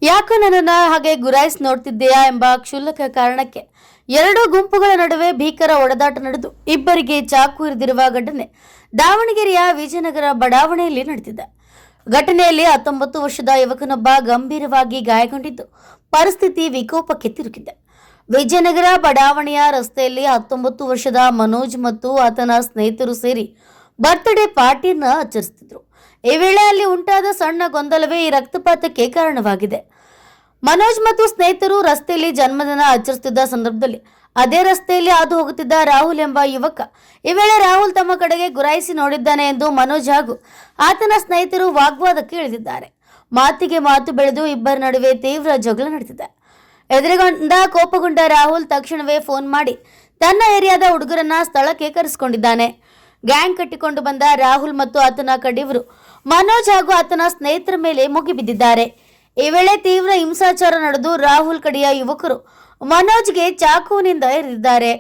ಯಾಕೆ ನನ್ನನ್ನು ಹಾಗೆ ಗುರಾಯಿಸಿ ನೋಡ್ತಿದ್ದೀಯಾ ಎಂಬ ಕ್ಷುಲ್ಲಕ ಕಾರಣಕ್ಕೆ ಎರಡು ಗುಂಪುಗಳ ನಡುವೆ ಭೀಕರ ಹೊಡೆದಾಟ ನಡೆದು ಇಬ್ಬರಿಗೆ ಚಾಕು ಇರಿದಿರುವ ಘಟನೆ ದಾವಣಗೆರೆಯ ವಿಜಯನಗರ ಬಡಾವಣೆಯಲ್ಲಿ ನಡೆದಿದೆ. ಘಟನೆಯಲ್ಲಿ 19 ವರ್ಷದ ಯುವಕನೊಬ್ಬ ಗಂಭೀರವಾಗಿ ಗಾಯಗೊಂಡಿದ್ದು ಪರಿಸ್ಥಿತಿ ವಿಕೋಪಕ್ಕೆ ತಿರುಗಿದೆ. ವಿಜಯನಗರ ಬಡಾವಣೆಯ ರಸ್ತೆಯಲ್ಲಿ 19 ವರ್ಷದ ಮನೋಜ್ ಮತ್ತು ಆತನ ಸ್ನೇಹಿತರು ಸೇರಿ ಬರ್ತ್ಡೇ ಪಾರ್ಟಿಯನ್ನು ಆಚರಿಸುತ್ತಿದ್ದರು. ಈ ವೇಳೆ ಅಲ್ಲಿ ಉಂಟಾದ ಸಣ್ಣ ಗೊಂದಲವೇ ಈ ರಕ್ತಪಾತಕ್ಕೆ ಕಾರಣವಾಗಿದೆ. ಮನೋಜ್ ಮತ್ತು ಸ್ನೇಹಿತರು ರಸ್ತೆಯಲ್ಲಿ ಜನ್ಮದಿನ ಆಚರಿಸುತ್ತಿದ್ದ ಸಂದರ್ಭದಲ್ಲಿ ಅದೇ ರಸ್ತೆಯಲ್ಲಿ ಹಾದು ಹೋಗುತ್ತಿದ್ದ ರಾಹುಲ್ ಎಂಬ ಯುವಕ ಈ ವೇಳೆ ರಾಹುಲ್ ತಮ್ಮ ಕಡೆಗೆ ಗುರಾಯಿಸಿ ನೋಡಿದ್ದಾನೆ ಎಂದು ಮನೋಜ್ ಹಾಗೂ ಆತನ ಸ್ನೇಹಿತರು ವಾಗ್ವಾದಕ್ಕೆ ಇಳಿದಿದ್ದಾರೆ. ಮಾತಿಗೆ ಮಾತು ಬೆಳೆದು ಇಬ್ಬರ ನಡುವೆ ತೀವ್ರ ಜಗಳ ನಡೆದಿದೆ. ಎದುರುಗೊಂಡ ಕೋಪಗೊಂಡ ರಾಹುಲ್ ತಕ್ಷಣವೇ ಫೋನ್ ಮಾಡಿ ತನ್ನ ಏರಿಯಾದ ಹುಡುಗರನ್ನ ಸ್ಥಳಕ್ಕೆ ಕರೆಸಿಕೊಂಡಿದ್ದಾನೆ. ಗ್ಯಾಂಗ್ ಕಟ್ಟಿಕೊಂಡು ಬಂದ ರಾಹುಲ್ ಮತ್ತು ಆತನ ಕಡಿಯವರು ಮನೋಜ್ ಹಾಗೂ ಆತನ ಸ್ನೇಹಿತರ ಮೇಲೆ ಮುಗಿಬಿದ್ದಿದ್ದಾರೆ. ಈ ವೇಳೆ ತೀವ್ರ ಹಿಂಸಾಚಾರ ನಡೆದು ರಾಹುಲ್ ಕಡೆಯ ಯುವಕರು ಮನೋಜ್ಗೆ ಚಾಕುವಿನಿಂದ ಇರಿದಿದ್ದಾರೆ.